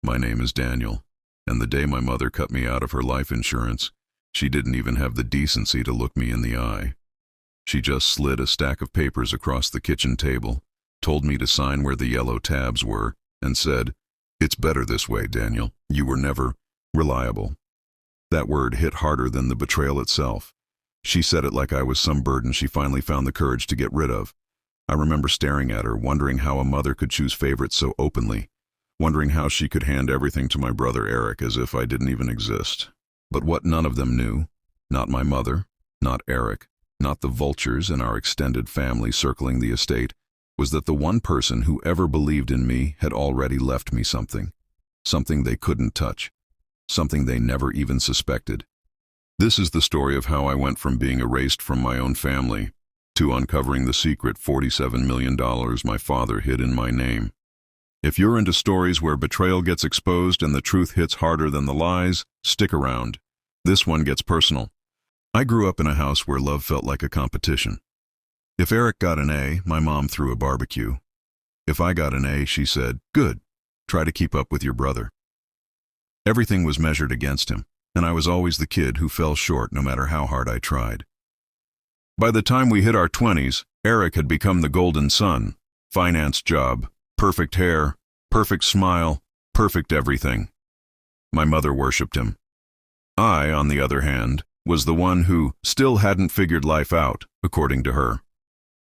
My name is Daniel, and the day my mother cut me out of her life insurance, she didn't even have the decency to look me in the eye. She just slid a stack of papers across the kitchen table, told me to sign where the yellow tabs were, and said, "It's better this way, Daniel. You were never reliable." That word hit harder than the betrayal itself. She said it like I was some burden she finally found the courage to get rid of. I remember staring at her, wondering how a mother could choose favorites so openly, wondering how she could hand everything to my brother Eric as if I didn't even exist. But what none of them knew, not my mother, not Eric, not the vultures in our extended family circling the estate, was that the one person who ever believed in me had already left me something they couldn't touch, something they never even suspected. This is the story of how I went from being erased from my own family to uncovering the secret $47 million my father hid in my name. If you're into stories where betrayal gets exposed and the truth hits harder than the lies, stick around. This one gets personal. I grew up in a house where love felt like a competition. If Eric got an A, my mom threw a barbecue. If I got an A, she said, "Good, try to keep up with your brother." Everything was measured against him, and I was always the kid who fell short no matter how hard I tried. By the time we hit our 20s, Eric had become the golden son. Finance job, perfect hair, perfect smile, perfect everything. My mother worshipped him. I, on the other hand, was the one who still hadn't figured life out, according to her.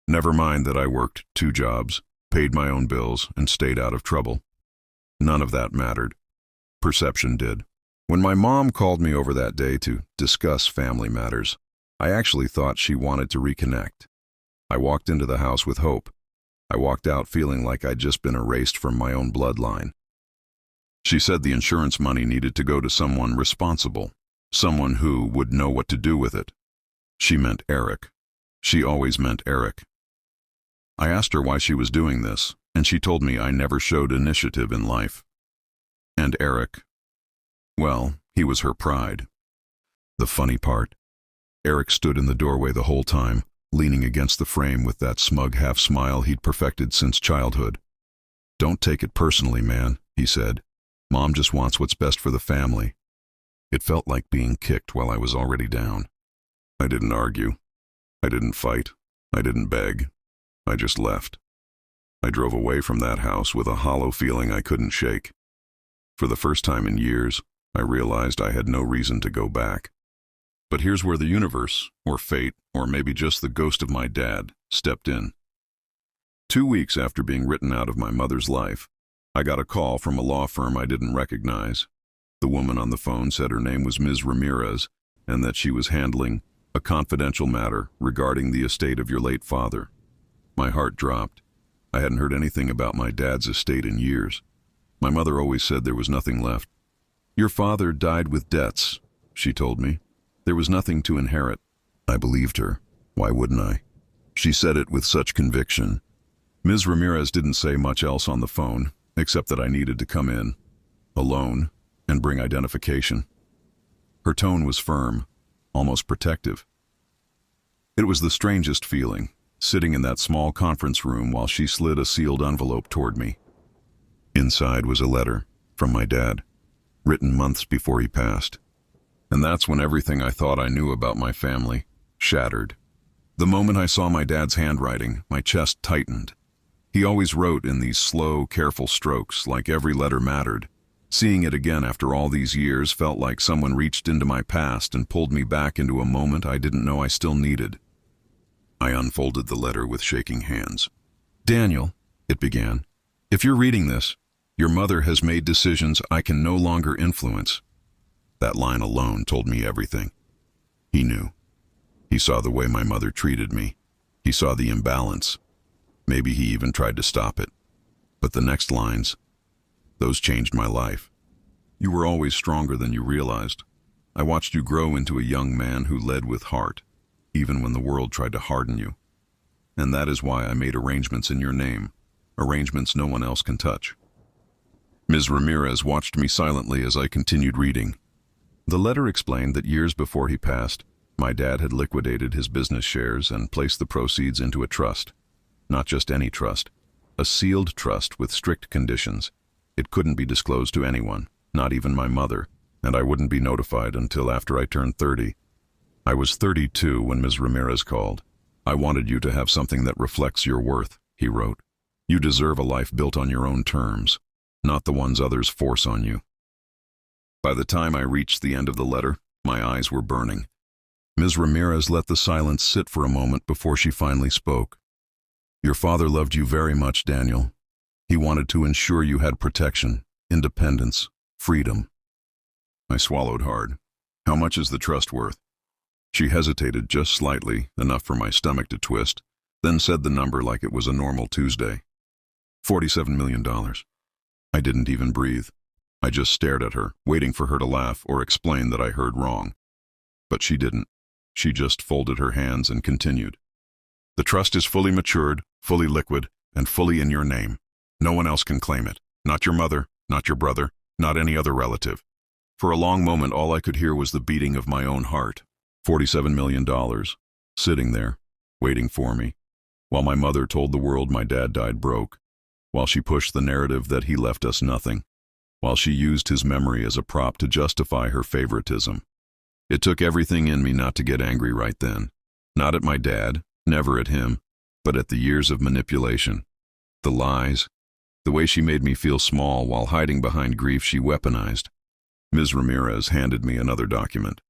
Never mind that I worked 2 jobs, paid my own bills, and stayed out of trouble. None of that mattered. Perception did. When my mom called me over that day to discuss family matters, I actually thought she wanted to reconnect. I walked into the house with hope. I walked out feeling like I'd just been erased from my own bloodline. She said the insurance money needed to go to someone responsible, someone who would know what to do with it. She meant Eric. She always meant Eric. I asked her why she was doing this, and she told me I never showed initiative in life. And Eric, well, he was her pride. The funny part, Eric stood in the doorway the whole time, leaning against the frame with that smug half-smile he'd perfected since childhood. "Don't take it personally, man," he said. "Mom just wants what's best for the family." It felt like being kicked while I was already down. I didn't argue. I didn't fight. I didn't beg. I just left. I drove away from that house with a hollow feeling I couldn't shake. For the first time in years, I realized I had no reason to go back. But here's where the universe, or fate, or maybe just the ghost of my dad, stepped in. 2 weeks after being written out of my mother's life, I got a call from a law firm I didn't recognize. The woman on the phone said her name was Ms. Ramirez, and that she was handling a confidential matter regarding the estate of your late father. My heart dropped. I hadn't heard anything about my dad's estate in years. My mother always said there was nothing left. "Your father died with debts," she told me. "There was nothing to inherit." I believed her. Why wouldn't I? She said it with such conviction. Ms. Ramirez didn't say much else on the phone, except that I needed to come in, alone, and bring identification. Her tone was firm, almost protective. It was the strangest feeling, sitting in that small conference room while she slid a sealed envelope toward me. Inside was a letter from my dad, written months before he passed. And that's when everything I thought I knew about my family shattered. The moment I saw my dad's handwriting, my chest tightened. He always wrote in these slow, careful strokes, like every letter mattered. Seeing it again after all these years felt like someone reached into my past and pulled me back into a moment I didn't know I still needed. I unfolded the letter with shaking hands. "Daniel," it began, "if you're reading this, your mother has made decisions I can no longer influence." That line alone told me everything. He knew. He saw the way my mother treated me. He saw the imbalance. Maybe he even tried to stop it. But the next lines, those changed my life. "You were always stronger than you realized. I watched you grow into a young man who led with heart, even when the world tried to harden you. And that is why I made arrangements in your name, arrangements no one else can touch." Ms. Ramirez watched me silently as I continued reading. The letter explained that years before he passed, my dad had liquidated his business shares and placed the proceeds into a trust. Not just any trust, a sealed trust with strict conditions. It couldn't be disclosed to anyone, not even my mother, and I wouldn't be notified until after I turned 30. I was 32 when Ms. Ramirez called. "I wanted you to have something that reflects your worth," he wrote. "You deserve a life built on your own terms, not the ones others force on you." By the time I reached the end of the letter, my eyes were burning. Ms. Ramirez let the silence sit for a moment before she finally spoke. "Your father loved you very much, Daniel. He wanted to ensure you had protection, independence, freedom." I swallowed hard. "How much is the trust worth?" She hesitated just slightly, enough for my stomach to twist, then said the number like it was a normal Tuesday. $47 million. I didn't even breathe. I just stared at her, waiting for her to laugh or explain that I heard wrong. But she didn't. She just folded her hands and continued. "The trust is fully matured, fully liquid, and fully in your name. No one else can claim it. Not your mother, not your brother, not any other relative." For a long moment, all I could hear was the beating of my own heart. $47 million, sitting there, waiting for me, while my mother told the world my dad died broke, while she pushed the narrative that he left us nothing, while she used his memory as a prop to justify her favoritism. It took everything in me not to get angry right then. Not at my dad, never at him, but at the years of manipulation. The lies, the way she made me feel small while hiding behind grief she weaponized. Ms. Ramirez handed me another document.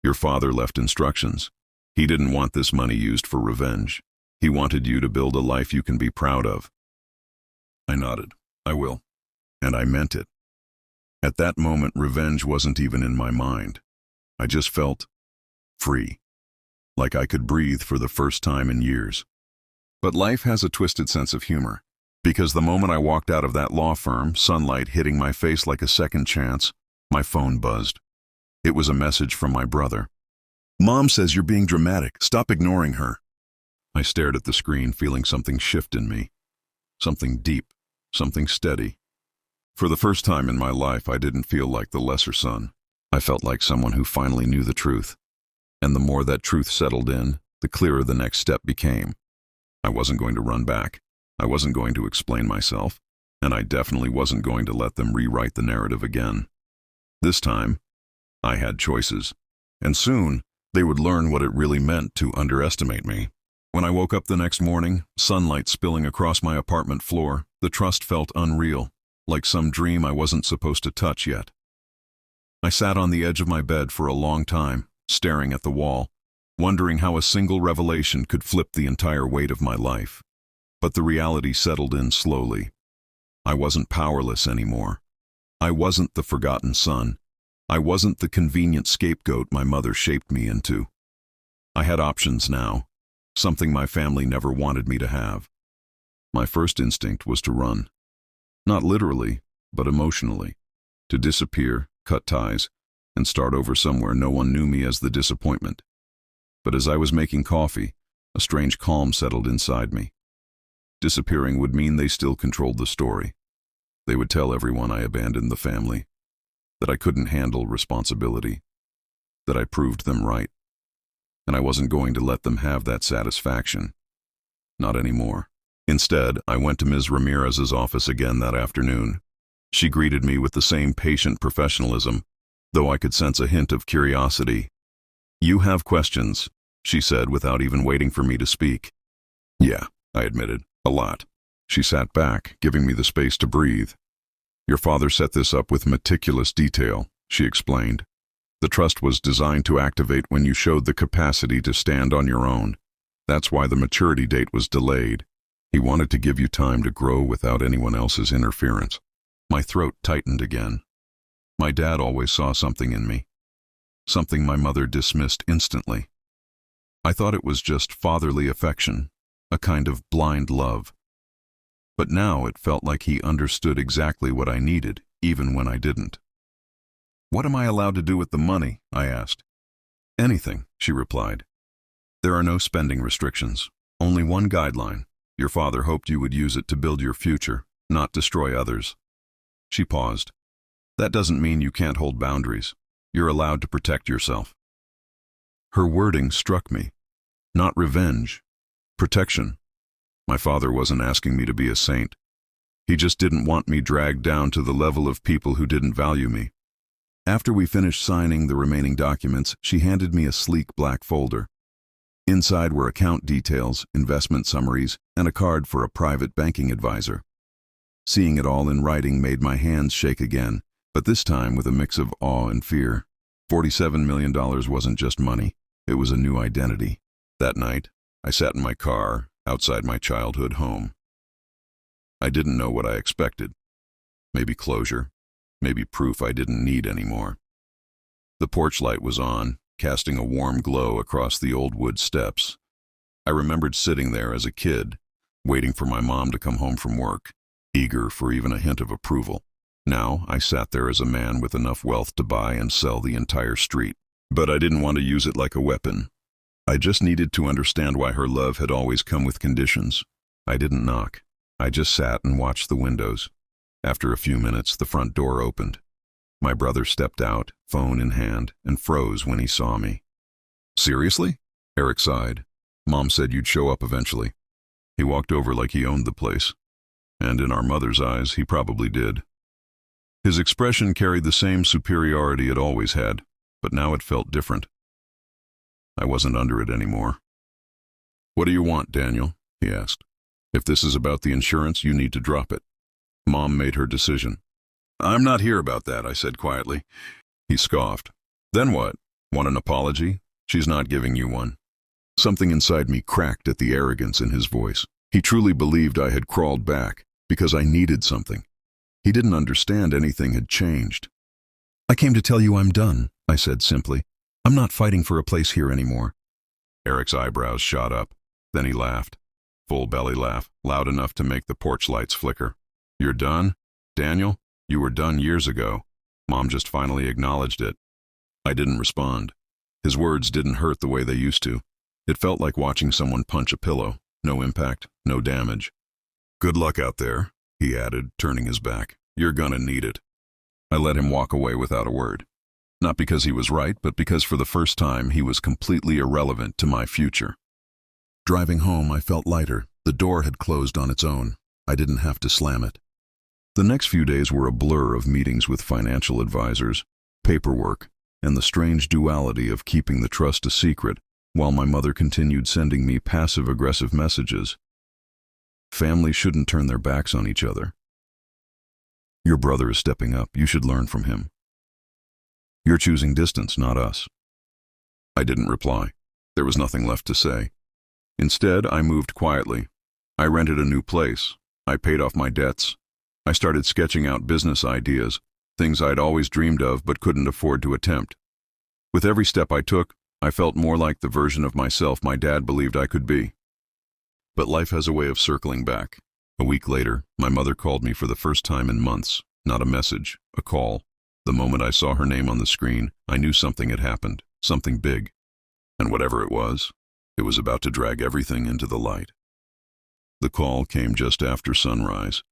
"Your father left instructions. He didn't want this money used for revenge. He wanted you to build a life you can be proud of." I nodded. "I will." And I meant it. At that moment, revenge wasn't even in my mind. I just felt free, like I could breathe for the first time in years. But life has a twisted sense of humor, because the moment I walked out of that law firm, sunlight hitting my face like a second chance, my phone buzzed. It was a message from my brother. "Mom says you're being dramatic. Stop ignoring her." I stared at the screen, feeling something shift in me. Something deep, something steady. For the first time in my life, I didn't feel like the lesser son. I felt like someone who finally knew the truth. And the more that truth settled in, the clearer the next step became. I wasn't going to run back. I wasn't going to explain myself. And I definitely wasn't going to let them rewrite the narrative again. This time, I had choices. And soon, they would learn what it really meant to underestimate me. When I woke up the next morning, sunlight spilling across my apartment floor, the trust felt unreal, like some dream I wasn't supposed to touch yet. I sat on the edge of my bed for a long time, staring at the wall, wondering how a single revelation could flip the entire weight of my life. But the reality settled in slowly. I wasn't powerless anymore. I wasn't the forgotten son. I wasn't the convenient scapegoat my mother shaped me into. I had options now, something my family never wanted me to have. My first instinct was to run. Not literally, but emotionally. To disappear, cut ties, and start over somewhere no one knew me as the disappointment. But as I was making coffee, a strange calm settled inside me. Disappearing would mean they still controlled the story. They would tell everyone I abandoned the family, that I couldn't handle responsibility, that I proved them right. And I wasn't going to let them have that satisfaction. Not anymore. Instead, I went to Ms. Ramirez's office again that afternoon. She greeted me with the same patient professionalism, though I could sense a hint of curiosity. "You have questions," she said without even waiting for me to speak. "Yeah," I admitted, "a lot." She sat back, giving me the space to breathe. "Your father set this up with meticulous detail," she explained. "The trust was designed to activate when you showed the capacity to stand on your own. That's why the maturity date was delayed. He wanted to give you time to grow without anyone else's interference." My throat tightened again. My dad always saw something in me, something my mother dismissed instantly. I thought it was just fatherly affection, a kind of blind love. But now it felt like he understood exactly what I needed, even when I didn't. "What am I allowed to do with the money?" I asked. "Anything," she replied. "There are no spending restrictions, only one guideline. Your father hoped you would use it to build your future, not destroy others." She paused. "That doesn't mean you can't hold boundaries. You're allowed to protect yourself." Her wording struck me. Not revenge, protection. My father wasn't asking me to be a saint. He just didn't want me dragged down to the level of people who didn't value me. After we finished signing the remaining documents, she handed me a sleek black folder. Inside were account details, investment summaries, and a card for a private banking advisor. Seeing it all in writing made my hands shake again, but this time with a mix of awe and fear. $47 million wasn't just money, it was a new identity. That night, I sat in my car, outside my childhood home. I didn't know what I expected. Maybe closure, maybe proof I didn't need anymore. The porch light was on, casting a warm glow across the old wood steps. I remembered sitting there as a kid, waiting for my mom to come home from work, eager for even a hint of approval. Now, I sat there as a man with enough wealth to buy and sell the entire street. But I didn't want to use it like a weapon. I just needed to understand why her love had always come with conditions. I didn't knock. I just sat and watched the windows. After a few minutes, the front door opened. My brother stepped out, phone in hand, and froze when he saw me. "Seriously?" Eric sighed. "Mom said you'd show up eventually." He walked over like he owned the place. And in our mother's eyes, he probably did. His expression carried the same superiority it always had, but now it felt different. I wasn't under it anymore. "What do you want, Daniel?" he asked. "If this is about the insurance, you need to drop it." Mom made her decision. "I'm not here about that," I said quietly. He scoffed. "Then what? Want an apology? She's not giving you one." Something inside me cracked at the arrogance in his voice. He truly believed I had crawled back because I needed something. He didn't understand anything had changed. "I came to tell you I'm done," I said simply. "I'm not fighting for a place here anymore." Eric's eyebrows shot up. Then he laughed. Full belly laugh, loud enough to make the porch lights flicker. "You're done? Daniel, you were done years ago." Mom just finally acknowledged it. I didn't respond. His words didn't hurt the way they used to. It felt like watching someone punch a pillow. No impact, no damage. "Good luck out there," he added, turning his back. "You're gonna need it." I let him walk away without a word. Not because he was right, but because for the first time he was completely irrelevant to my future. Driving home, I felt lighter. The door had closed on its own. I didn't have to slam it. The next few days were a blur of meetings with financial advisors, paperwork, and the strange duality of keeping the trust a secret while my mother continued sending me passive-aggressive messages. Families shouldn't turn their backs on each other. "Your brother is stepping up. You should learn from him. You're choosing distance, not us." I didn't reply. There was nothing left to say. Instead, I moved quietly. I rented a new place. I paid off my debts. I started sketching out business ideas, things I'd always dreamed of but couldn't afford to attempt. With every step I took, I felt more like the version of myself my dad believed I could be. But life has a way of circling back. A week later, my mother called me for the first time in months. Not a message, a call. The moment I saw her name on the screen, I knew something had happened, something big. And whatever it was about to drag everything into the light. The call came just after sunrise.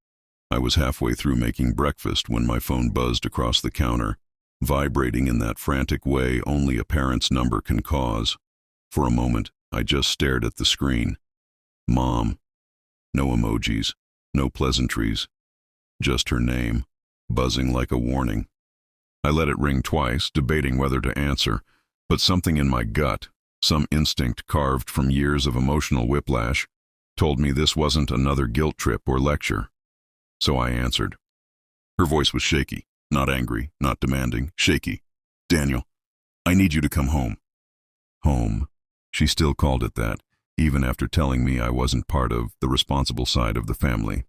I was halfway through making breakfast when my phone buzzed across the counter, vibrating in that frantic way only a parent's number can cause. For a moment, I just stared at the screen. Mom. No emojis, no pleasantries. Just her name, buzzing like a warning. I let it ring twice, debating whether to answer, but something in my gut, some instinct carved from years of emotional whiplash, told me this wasn't another guilt trip or lecture. So I answered. Her voice was shaky, not angry, not demanding, shaky. "Daniel, I need you to come home." Home. She still called it that, even after telling me I wasn't part of the responsible side of the family.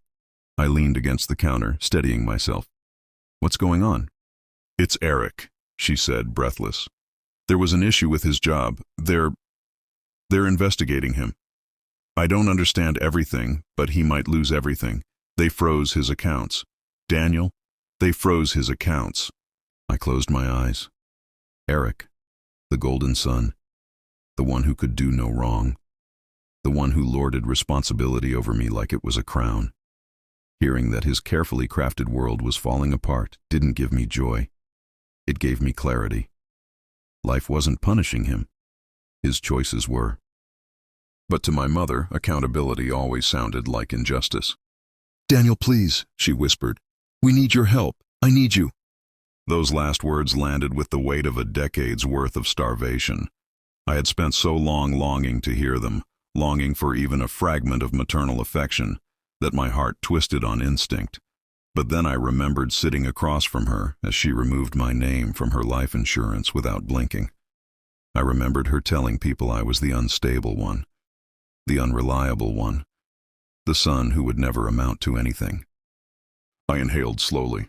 I leaned against the counter, steadying myself. "What's going on?" "It's Eric," she said, breathless. "There was an issue with his job. They're investigating him. I don't understand everything, but he might lose everything. They froze his accounts. Daniel, they froze his accounts." I closed my eyes. Eric, the golden son, the one who could do no wrong, the one who lorded responsibility over me like it was a crown. Hearing that his carefully crafted world was falling apart didn't give me joy. It gave me clarity. Life wasn't punishing him. His choices were. But to my mother, accountability always sounded like injustice. Daniel, please, she whispered. We need your help. I need you. Those last words landed with the weight of a decade's worth of starvation. I had spent so long longing to hear them, longing for even a fragment of maternal affection, that my heart twisted on instinct. But then I remembered sitting across from her as she removed my name from her life insurance without blinking. I remembered her telling people I was the unstable one, the unreliable one, the son who would never amount to anything. I inhaled slowly.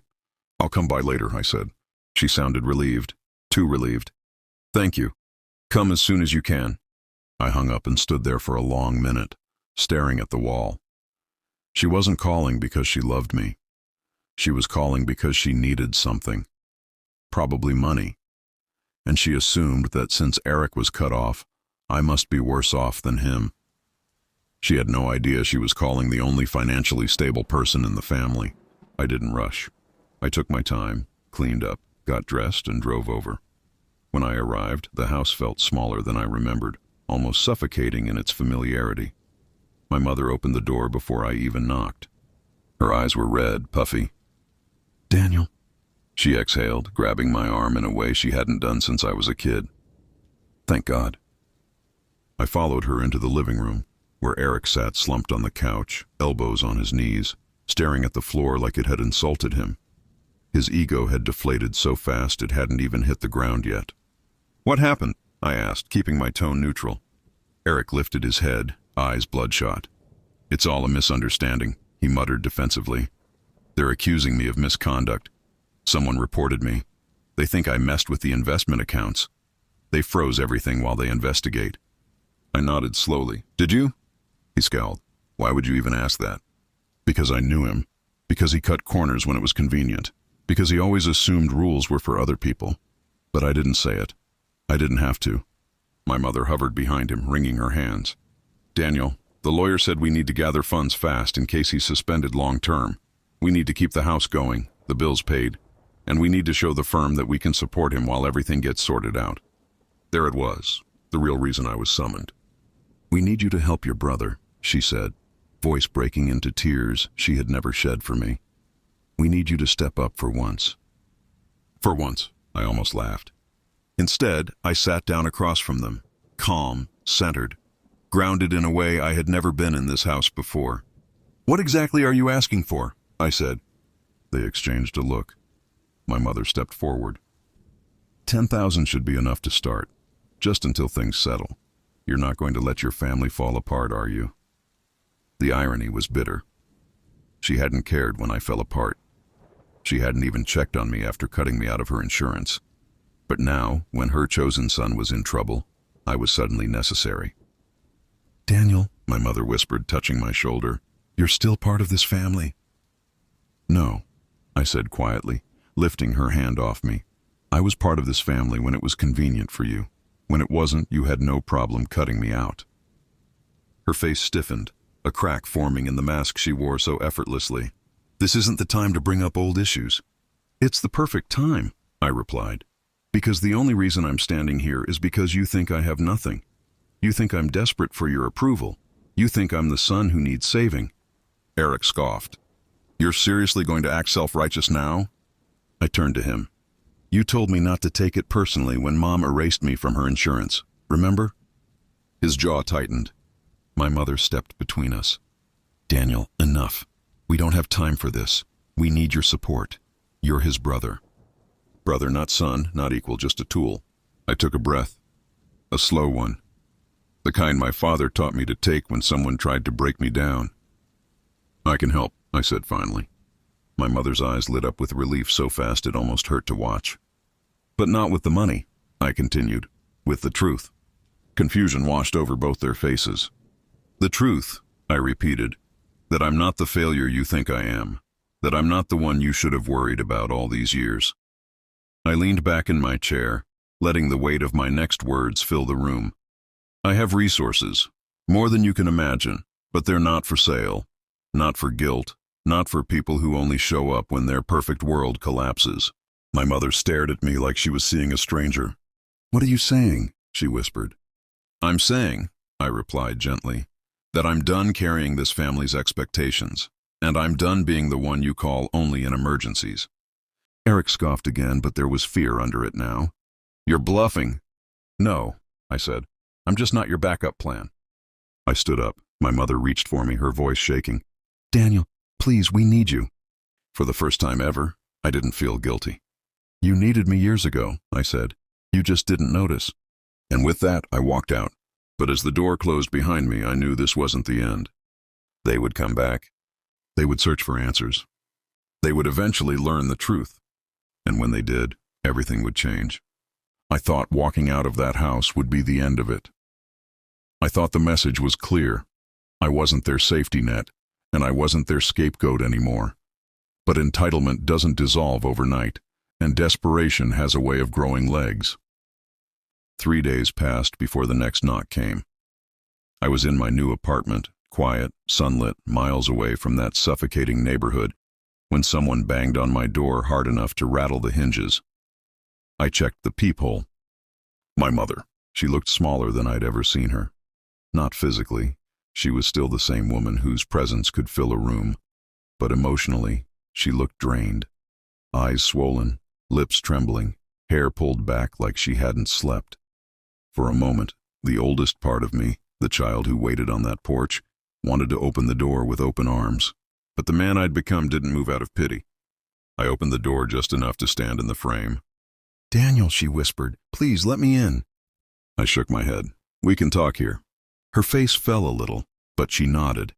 I'll come by later, I said. She sounded relieved, too relieved. Thank you. Come as soon as you can. I hung up and stood there for a long minute, staring at the wall. She wasn't calling because she loved me. She was calling because she needed something. Probably money. And she assumed that since Eric was cut off, I must be worse off than him. She had no idea she was calling the only financially stable person in the family. I didn't rush. I took my time, cleaned up, got dressed, and drove over. When I arrived, the house felt smaller than I remembered, almost suffocating in its familiarity. My mother opened the door before I even knocked. Her eyes were red, puffy. Daniel, she exhaled, grabbing my arm in a way she hadn't done since I was a kid. Thank God. I followed her into the living room, where Eric sat slumped on the couch, elbows on his knees, staring at the floor like it had insulted him. His ego had deflated so fast it hadn't even hit the ground yet. What happened? I asked, keeping my tone neutral. Eric lifted his head, eyes bloodshot. It's all a misunderstanding, he muttered defensively. They're accusing me of misconduct. Someone reported me. They think I messed with the investment accounts. They froze everything while they investigate. I nodded slowly. Did you? He scowled. Why would you even ask that? Because I knew him. Because he cut corners when it was convenient. Because he always assumed rules were for other people. But I didn't say it. I didn't have to. My mother hovered behind him, wringing her hands. Daniel, the lawyer said we need to gather funds fast in case he's suspended long term. We need to keep the house going, the bills paid, and we need to show the firm that we can support him while everything gets sorted out. There it was, the real reason I was summoned. We need you to help your brother, she said, voice breaking into tears she had never shed for me. We need you to step up for once. For once, I almost laughed. Instead, I sat down across from them, calm, centered, grounded in a way I had never been in this house before. What exactly are you asking for? I said. They exchanged a look. My mother stepped forward. 10,000 should be enough to start, just until things settle. You're not going to let your family fall apart, are you? The irony was bitter. She hadn't cared when I fell apart. She hadn't even checked on me after cutting me out of her insurance. But now, when her chosen son was in trouble, I was suddenly necessary. Daniel, my mother whispered, touching my shoulder, you're still part of this family. No, I said quietly, lifting her hand off me. I was part of this family when it was convenient for you. When it wasn't, you had no problem cutting me out. Her face stiffened, a crack forming in the mask she wore so effortlessly. This isn't the time to bring up old issues. It's the perfect time, I replied. Because the only reason I'm standing here is because you think I have nothing. You think I'm desperate for your approval. You think I'm the son who needs saving. Eric scoffed. You're seriously going to act self-righteous now? I turned to him. You told me not to take it personally when Mom erased me from her insurance. Remember? His jaw tightened. My mother stepped between us. Daniel, enough. We don't have time for this. We need your support. You're his brother. Brother, not son, not equal, just a tool. I took a breath. A slow one. The kind my father taught me to take when someone tried to break me down. I can help, I said finally. My mother's eyes lit up with relief so fast it almost hurt to watch. But not with the money, I continued, with the truth. Confusion washed over both their faces. The truth, I repeated, that I'm not the failure you think I am, that I'm not the one you should have worried about all these years. I leaned back in my chair, letting the weight of my next words fill the room. I have resources, more than you can imagine, but they're not for sale, not for guilt, not for people who only show up when their perfect world collapses. My mother stared at me like she was seeing a stranger. What are you saying? She whispered. I'm saying, I replied gently, that I'm done carrying this family's expectations, And I'm done being the one you call only in emergencies. Eric scoffed again, but there was fear under it now. You're bluffing. No, I said. I'm just not your backup plan. I stood up. My mother reached for me, her voice shaking. Daniel, please, we need you. For the first time ever, I didn't feel guilty. You needed me years ago, I said. You just didn't notice. And with that, I walked out. But as the door closed behind me, I knew this wasn't the end. They would come back. They would search for answers. They would eventually learn the truth. And when they did, everything would change. I thought walking out of that house would be the end of it. I thought the message was clear. I wasn't their safety net, and I wasn't their scapegoat anymore. But entitlement doesn't dissolve overnight, and desperation has a way of growing legs. 3 days passed before the next knock came. I was in my new apartment, quiet, sunlit, miles away from that suffocating neighborhood, when someone banged on my door hard enough to rattle the hinges. I checked the peephole. My mother. She looked smaller than I'd ever seen her. Not physically. She was still the same woman whose presence could fill a room. But emotionally, she looked drained. Eyes swollen, lips trembling, hair pulled back like she hadn't slept. For a moment, the oldest part of me, the child who waited on that porch, wanted to open the door with open arms. But the man I'd become didn't move out of pity. I opened the door just enough to stand in the frame. Daniel, she whispered, please let me in. I shook my head. We can talk here. Her face fell a little, but she nodded.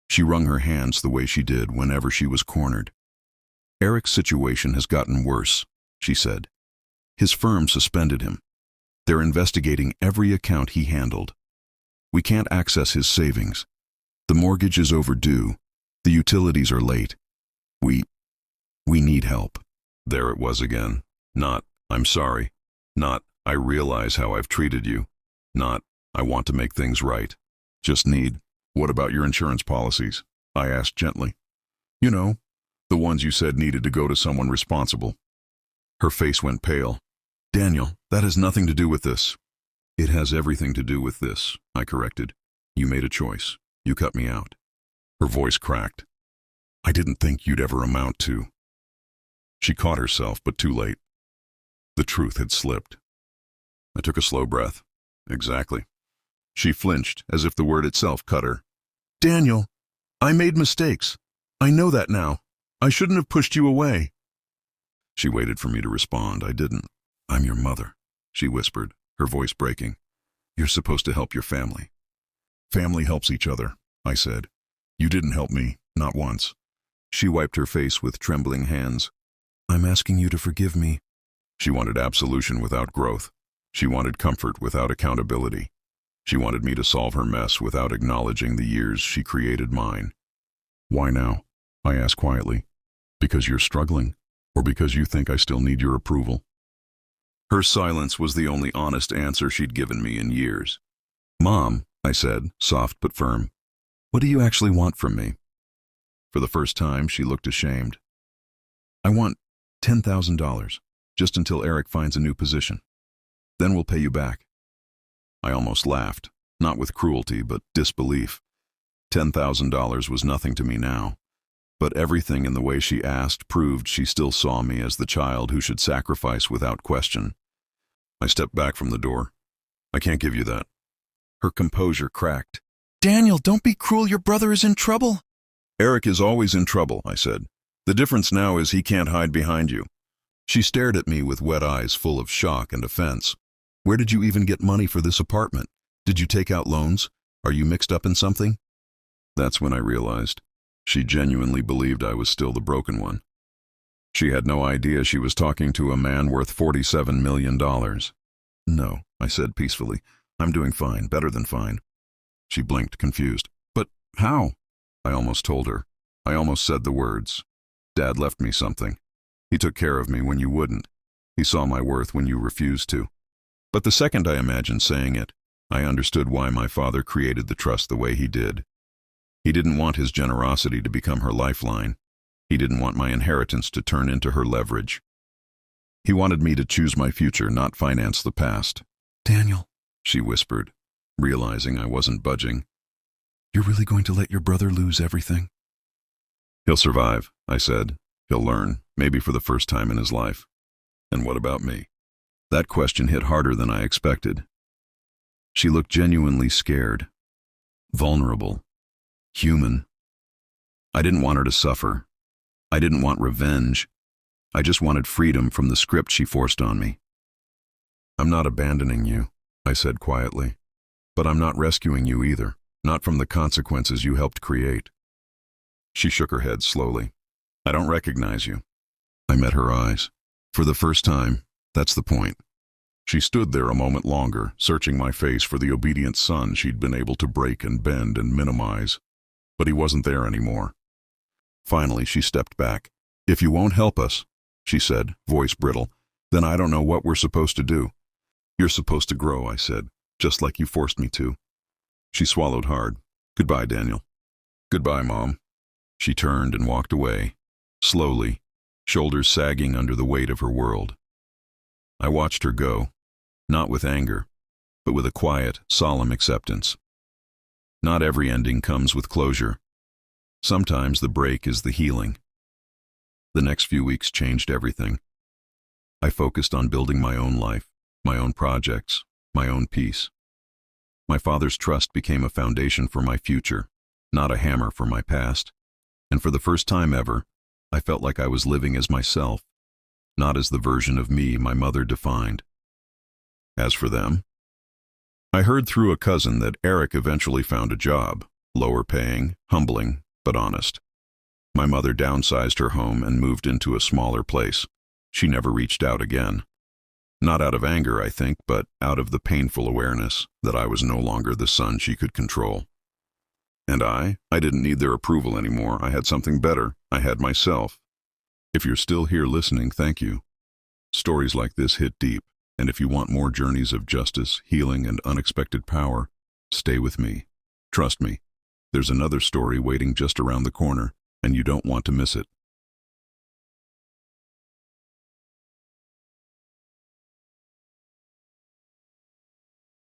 She wrung her hands the way she did whenever she was cornered. Eric's situation has gotten worse, she said. His firm suspended him. They're investigating every account he handled. We can't access his savings. The mortgage is overdue. The utilities are late. We need help. There it was again. Not, I'm sorry. Not, I realize how I've treated you. Not, I want to make things right. Just need, what about your insurance policies? I asked gently. You know, the ones you said needed to go to someone responsible. Her face went pale. Daniel, that has nothing to do with this. It has everything to do with this, I corrected. You made a choice. You cut me out. Her voice cracked. I didn't think you'd ever amount to. She caught herself, but too late. The truth had slipped. I took a slow breath. Exactly. She flinched, as if the word itself cut her. Daniel, I made mistakes. I know that now. I shouldn't have pushed you away. She waited for me to respond. I didn't. I'm your mother, she whispered, her voice breaking. You're supposed to help your family. Family helps each other, I said. You didn't help me, not once. She wiped her face with trembling hands. I'm asking you to forgive me. She wanted absolution without growth. She wanted comfort without accountability. She wanted me to solve her mess without acknowledging the years she created mine. Why now? I asked quietly. Because you're struggling, or because you think I still need your approval? Her silence was the only honest answer she'd given me in years. Mom, I said, soft but firm, what do you actually want from me? For the first time, she looked ashamed. I want $10,000, just until Eric finds a new position. Then we'll pay you back. I almost laughed, not with cruelty, but disbelief. $10,000 was nothing to me now. But everything in the way she asked proved she still saw me as the child who should sacrifice without question. I stepped back from the door. I can't give you that. Her composure cracked. Daniel, don't be cruel. Your brother is in trouble. Eric is always in trouble, I said. The difference now is he can't hide behind you. She stared at me with wet eyes full of shock and offense. Where did you even get money for this apartment? Did you take out loans? Are you mixed up in something? That's when I realized. She genuinely believed I was still the broken one. She had no idea she was talking to a man worth $47 million. No, I said peacefully. I'm doing fine, better than fine. She blinked, confused. But how? I almost told her. I almost said the words. Dad left me something. He took care of me when you wouldn't. He saw my worth when you refused to. But the second I imagined saying it, I understood why my father created the trust the way he did. He didn't want his generosity to become her lifeline. He didn't want my inheritance to turn into her leverage. He wanted me to choose my future, not finance the past. Daniel, she whispered, realizing I wasn't budging. You're really going to let your brother lose everything? He'll survive, I said. He'll learn, maybe for the first time in his life. And what about me? That question hit harder than I expected. She looked genuinely scared, vulnerable, human. I didn't want her to suffer. I didn't want revenge. I just wanted freedom from the script she forced on me. I'm not abandoning you, I said quietly. But I'm not rescuing you either, not from the consequences you helped create. She shook her head slowly. I don't recognize you. I met her eyes. For the first time, that's the point. She stood there a moment longer, searching my face for the obedient son she'd been able to break and bend and minimize. But he wasn't there anymore. Finally, she stepped back. If you won't help us, she said, voice brittle, then I don't know what we're supposed to do. You're supposed to grow, I said, just like you forced me to. She swallowed hard. Goodbye, Daniel. Goodbye, Mom. She turned and walked away, slowly, shoulders sagging under the weight of her world. I watched her go, not with anger, but with a quiet, solemn acceptance. Not every ending comes with closure. Sometimes the break is the healing. The next few weeks changed everything. I focused on building my own life, my own projects, my own peace. My father's trust became a foundation for my future, not a hammer for my past. And for the first time ever, I felt like I was living as myself, not as the version of me my mother defined. As for them, I heard through a cousin that Eric eventually found a job, lower paying, humbling, but honest. My mother downsized her home and moved into a smaller place. She never reached out again. Not out of anger, I think, but out of the painful awareness that I was no longer the son she could control. And I didn't need their approval anymore. I had something better. I had myself. If you're still here listening, thank you. Stories like this hit deep, and if you want more journeys of justice, healing, and unexpected power, stay with me. Trust me, there's another story waiting just around the corner, and you don't want to miss it.